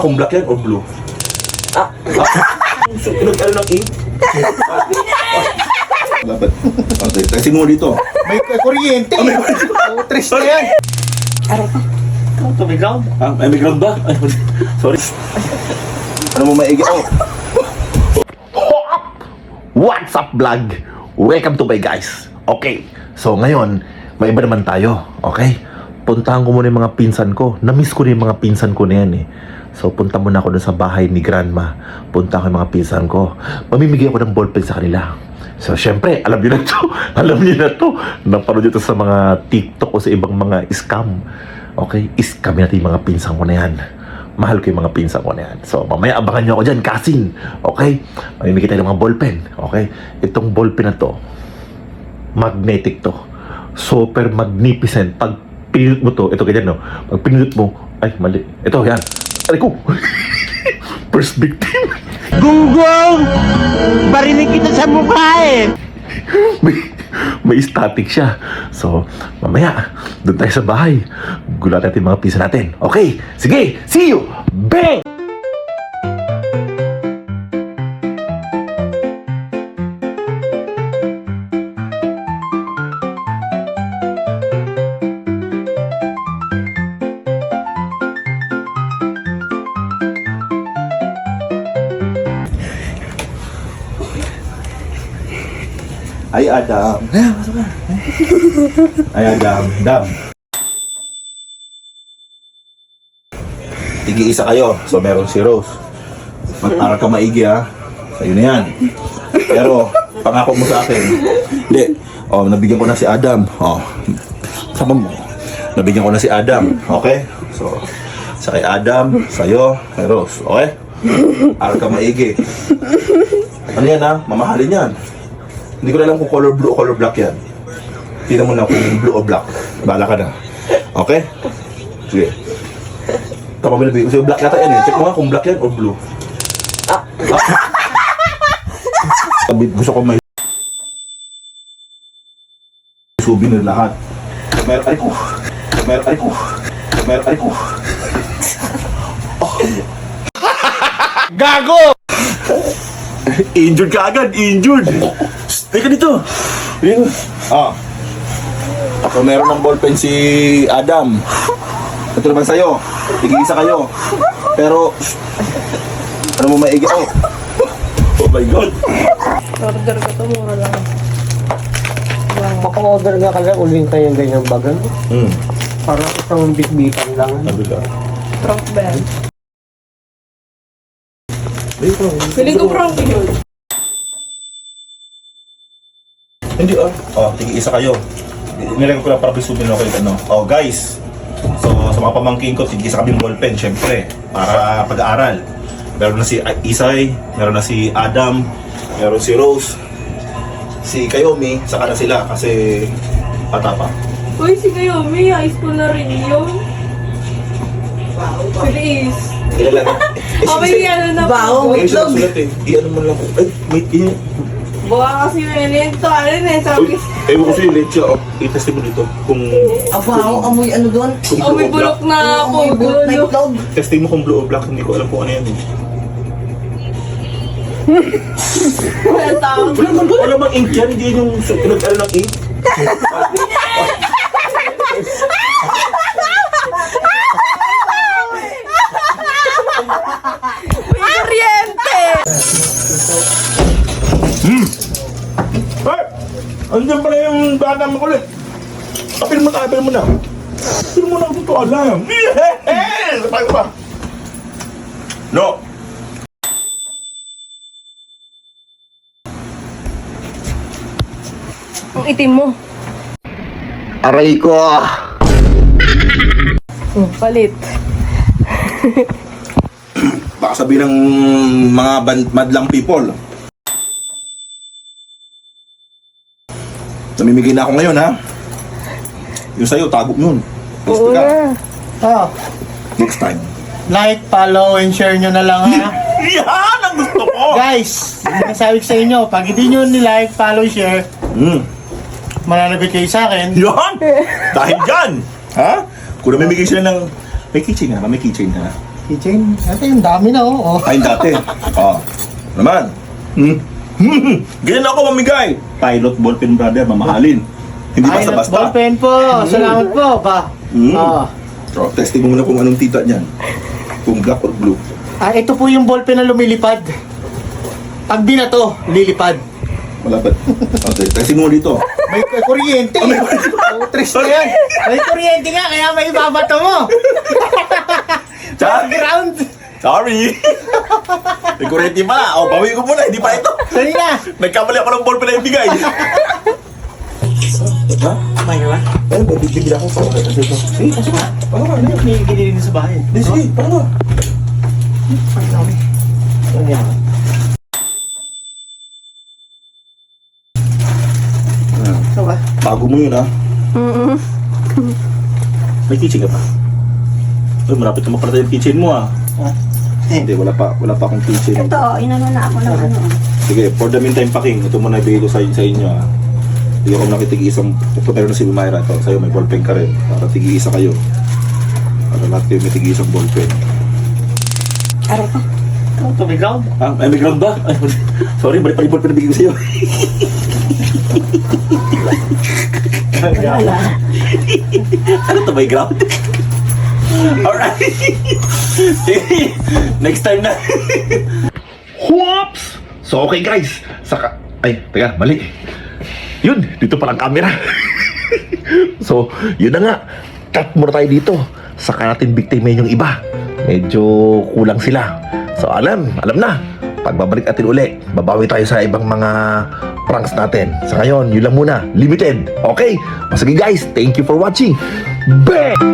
Kung black yan or blue? Nag-ano ng ink? Dapat. Okay, testing mo dito. May kuryente. May Tres na yan. Ito, may ground. may ground ba? Sorry. Ano mo maigi? What's up vlog? Welcome to my guys. Okay, so ngayon may iba naman tayo. Okay, puntahan ko muna yung mga pinsan ko. Na-miss ko na yung mga pinsan ko na yan eh. So punta muna ako dun sa bahay ni grandma. Punta ko yung mga pinsan ko. Mamimigay ako ng ballpen sa kanila. So syempre, alam niyo na to. Alam niyo na to. Napanood nyo to sa mga TikTok o sa ibang mga scam. Okay, scam natin yung mga pinsan ko na yan. Mahal ko yung mga pinsan ko na yan. So, mamaya abangan nyo ako dyan, kasing. Okay? Mamimigay tayo ng mga ballpen. Okay? Itong ballpen na to, magnetic to. Super magnificent. Pag pinindot mo to, ito ganyan, no? Pag pinindot mo, ay, mali. Ito, yan. Aray ko. First victim. Gunggong! Barinig kita sa mukha eh! May static siya. So, mamaya, doon tayo sa bahay. Gulat natin mga pisa natin. Okay? Sige! See you! Bang! Ay, Adam. Masok ka. Ay, Adam. Dam. Tigi-isa kayo. So, meron si Rose. Mag-aral ka maigi, ha? Sa'yo na yan. Pero, pangako mo sa akin. Hindi. Oh, nabigyan ko na si Adam. Oh, sama mo. Nabigyan ko na si Adam. Okay? So, sa kay Adam, sa'yo, kay Rose. Okay? Aral ka maigi. Ano yan, ha? Mamahalin yan. Hindi ko na alam kung color blue o color black yan. Tingnan mo na kung blue o black. Bahala ka na. Okay? Sige. Tama mo na bigay. Kasi black yata yan eh. Check mo nga kung black yan o blue. Gusto ko may souvenir lahat. Meron ay ko. Meron ay ko. Meron ay ko. Gago! Injured ka agad. Injured. Teka dito. Dito. So meron ng ballpen si Adam. Ito naman sa'yo. Tig-isa kayo. Pero, ano mo maigi? Oh my God. Order ko to, mura lang. Maka-order nga ka lang, uling kayong ganyang bagan. Parang isang bitbitan lang. Sabi ka. Trunk bell. Feeling ko prank yun. Hindi tig-isa kayo. Nilagay ko lang para bisubin ako yung ano. Oh guys. So sa mga pamangkin ko, tig-isa kami ballpen, syempre. Para pag-aaral. Meron na si Isay, meron na si Adam, meron si Rose, si Kayomi, saka na sila kasi bata pa. Uy, si Kayomi, high school na rin yun. Please. Kilala na. Okay, ano na po. May isa sulat eh. I-ano mo lang. Ay, may Buka kasi yun ito. Ano na yun, sabi. ewan ko sa'yo, leche. I-test mo dito. Kung Abaw, amoy ano doon? Oh, may bulok na ako. Amoy bulok na Gulo. itlog. testing mo kung blue o black, hindi ko alam kung ano yan eh. Natawag. Wala mang ink yan, hindi yan yung pinag-ano ng ink. May kuryente. Ay! Andiyan pala yung bata mo ulit. Apil mo na, apil mo na. Apil mo na ang totoo alam. Yeah! Paano ba? No! Ang itim mo. Aray ko! Palit. Baka sabihin ng mga madlang people. Namimigay na ako ngayon, ha? Yung sa'yo, tago nun. Oo na. Oh, Next time. like, follow, and share nyo na lang ha. Yan ang gusto ko! Guys, sinasabi ko sa inyo, pag hindi nyo ni-like, follow, share, mananagot kayo sa akin. Yan! Dahil dyan! Ha? Kung namimigay sila ng... May keychain na, may keychain na. Keychain. Ito yung dami na oh. Ay, dati. Naman. Ganyan ako mamigay. Pilot ballpen, brother, mamahalin. Hindi basta-basta. Ballpen po. Salamat po pa. So, testing mo muna kung anong tita niyan. Kung black or blue. Ito po yung ballpen na lumilipad. Pag binato, lilipad. Malapit. Okay, testing mo dito. May kuryente. Oh, tres na yan. May kuryente nga, kaya may ibabato mo. Background. Sorry. May kurente pa. Bawi ko muna. Hindi pa ito. Sorry na. Nagkamali ako ng ballpen na ibigay. Ha? May ka ba? Ay, bibigyan ako sa mga kasi ito. Sige, pasok ka. Pasok ka. May ginirin sa bahay. Sige, pasok ka. Ano yan? So ba? Bago mo yun, ha? May kitchen ka pa? Uy, marapit na mapalata yung kitchen mo, ha? Hindi, wala pa akong kitchen. Ito, inano na ako ng ano. Sige, for the meantime, Paking, ito muna ibigay ko sa inyo, ha? Hindi ako nakitigi-isang, meron na si Lumayra ito. Sa'yo, may ballpen ka rin. Para tigi-isa kayo. Para lahat kayo may tigi-isang ballpen. Aray ko. Ito, may ground. Ah, may ground ba? Ay, sorry, balik pa yung ballpen na bigay ko sa'yo. Ano to, may ground? Alright. Next time na. Whoops! So okay guys, ay, teka, mali. Yun, dito pa lang camera. So, yun na nga. Cut muna tayo dito. Saka natin biktimin yung iba. Medyo kulang sila. So, alam na. Pagbabalik natin uli, babawi tayo sa ibang mga pranks natin. Sa ngayon, yun lang muna. Limited. Okay? O sige guys, thank you for watching. Bang!